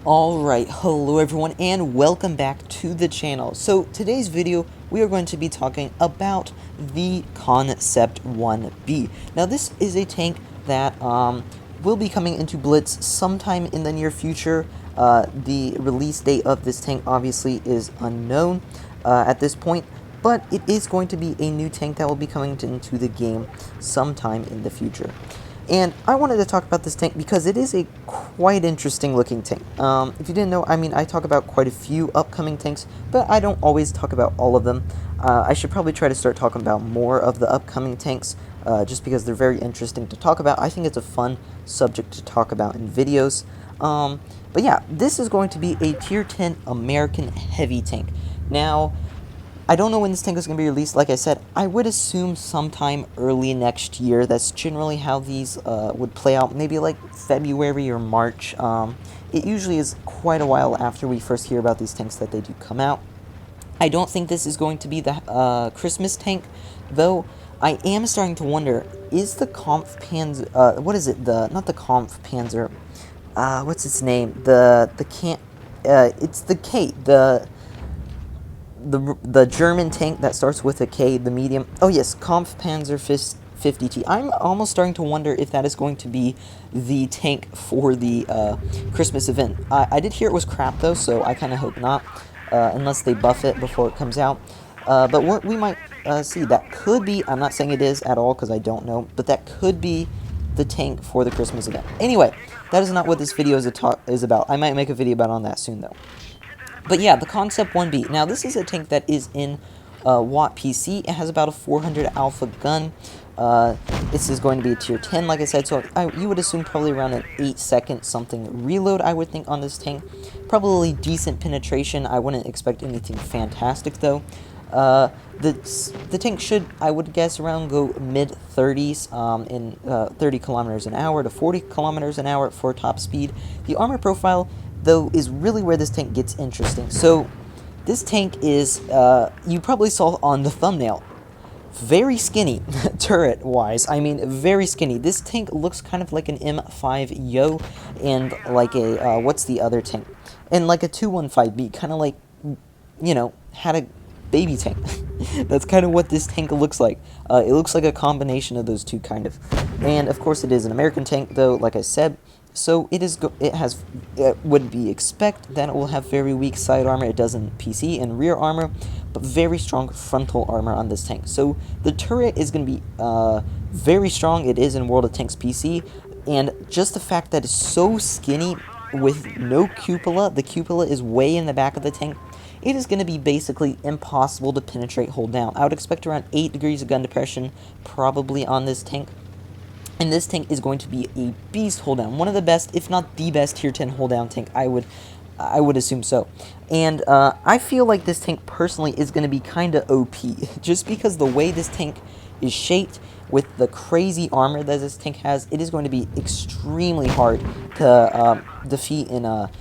Alright, hello everyone and welcome back to the channel. So today's video we are going to be talking about the Concept 1B. Now this is a tank that will be coming into Blitz sometime in the near future. The release date of this tank obviously is unknown at this point, but it is going to be a new tank that will be coming into the game sometime in the future. And I wanted to talk about this tank because it is a quite interesting looking tank. If you didn't know, I mean, I talk about quite a few upcoming tanks, but I don't always talk about all of them. I should probably try to start talking about more of the upcoming tanks, just because they're very interesting to talk about. I think it's a fun subject to talk about in videos. But yeah, this is going to be a Tier 10 American heavy tank. Now, I don't know when this tank is going to be released. Like I said, I would assume sometime early next year. That's generally how these would play out. Maybe like February or March. It usually is quite a while after we first hear about these tanks that they do come out. I don't think this is going to be the Christmas tank, though. I am starting to wonder, is the Kampf Panzer, what is it, not the Kampf Panzer, what's its name, it's the K, the German tank that starts with a K, the medium. Oh yes, Kampfpanzer 50T. I'm almost starting to wonder if that is going to be the tank for the Christmas event. I did hear it was crap though, so I kind of hope not, unless they buff it before it comes out. But what we might see, that could be, I'm not saying it is at all because I don't know, but that could be the tank for the Christmas event. Anyway, that is not what this video is about. I might make a video about on that soon though. But yeah, the Concept 1B. Now, this is a tank that is in WoTP. It has about a 400 alpha gun. This is going to be a tier 10, like I said, so you would assume probably around an 8-second something reload, I would think, on this tank. Probably decent penetration. I wouldn't expect anything fantastic, though. The tank should, I would guess, around go mid-30s in 30 kilometers an hour to 40 kilometers an hour for top speed. The armor profile, though, is really where this tank gets interesting. So this tank is, you probably saw on the thumbnail, very skinny turret wise. I mean, very skinny. This tank looks kind of like an M5 Yo and like a what's the other tank, and like a 215B, kind of like, you know, had a baby tank. That's kind of what this tank looks like. It looks like a combination of those two, kind of. And of course it is an American tank, though, like I said. So it would be expect that it will have very weak side armor. It does in PC and rear armor, but very strong frontal armor on this tank. So the turret is going to be very strong. It is in World of Tanks PC, and just the fact that it's so skinny with no cupola, the cupola is way in the back of the tank, it is going to be basically impossible to penetrate hold down. I would expect around 8 degrees of gun depression probably on this tank. And this tank is going to be a beast hold down, one of the best, if not the best, tier 10 hold down tank. I would assume so. And I feel like this tank personally is going to be kind of OP, just because the way this tank is shaped with the crazy armor that this tank has. It is going to be extremely hard to defeat in a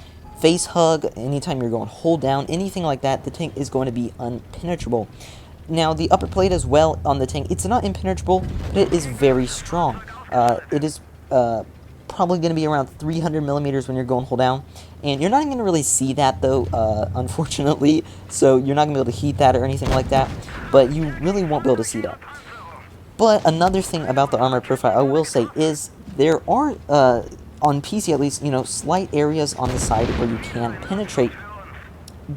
face hug. Anytime you're going hold down, anything like that, the tank is going to be unpenetrable. Now, the upper plate as well on the tank, it's not impenetrable, but it is very strong. It is probably going to be around 300 millimeters when you're going hold down, and you're not even going to really see that, though, unfortunately, so you're not going to be able to heat that or anything like that, but you really won't be able to see that. But another thing about the armor profile I will say is there are, on PC at least, you know, slight areas on the side where you can penetrate,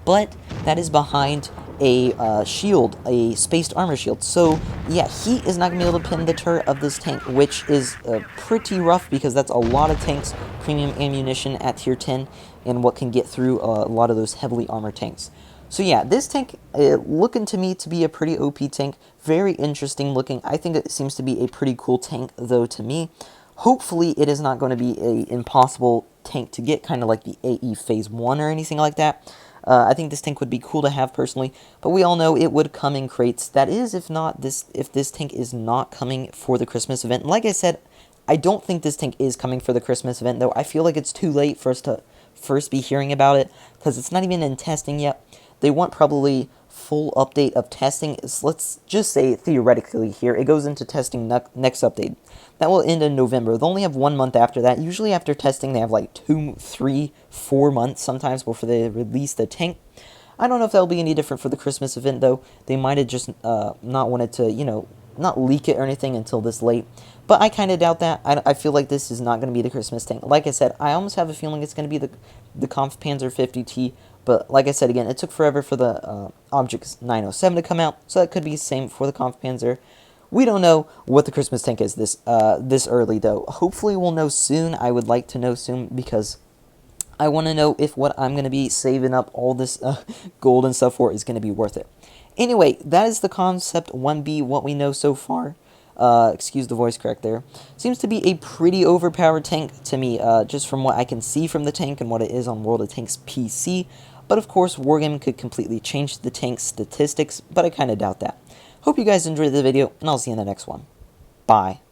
but that is behind a shield, a spaced armor shield. So yeah, he is not going to be able to pin the turret of this tank, which is pretty rough because that's a lot of tanks, premium ammunition at tier 10, and what can get through a lot of those heavily armored tanks. So yeah, this tank, looking to me to be a pretty OP tank, very interesting looking. I think it seems to be a pretty cool tank, though, to me. Hopefully it is not going to be an impossible tank to get, kind of like the AE Phase 1 or anything like that. I think this tank would be cool to have personally, but we all know it would come in crates. That is, if this tank is not coming for the Christmas event. And like I said, I don't think this tank is coming for the Christmas event, though. I feel like it's too late for us to first be hearing about it, because it's not even in testing yet. They want probably full update of testing is, let's just say theoretically here, it goes into testing next update. That will end in November. They'll only have 1 month after that. Usually after testing, they have like 2, 3, 4 months sometimes before they release the tank. I don't know if that'll be any different for the Christmas event, though. They might have just not wanted to, not leak it or anything until this late. But I kind of doubt that. I feel like this is not going to be the Christmas tank. Like I said, I almost have a feeling it's going to be the Kampfpanzer 50T. But like I said again, it took forever for the Objects 907 to come out. So that could be the same for the Kampfpanzer. We don't know what the Christmas tank is this early, though. Hopefully we'll know soon. I would like to know soon because I want to know if what I'm going to be saving up all this gold and stuff for is going to be worth it. Anyway, that is the Concept 1B, what we know so far. Excuse the voice crack there. Seems to be a pretty overpowered tank to me, just from what I can see from the tank and what it is on World of Tanks PC. But of course, Wargaming could completely change the tank's statistics, but I kind of doubt that. Hope you guys enjoyed the video, and I'll see you in the next one. Bye.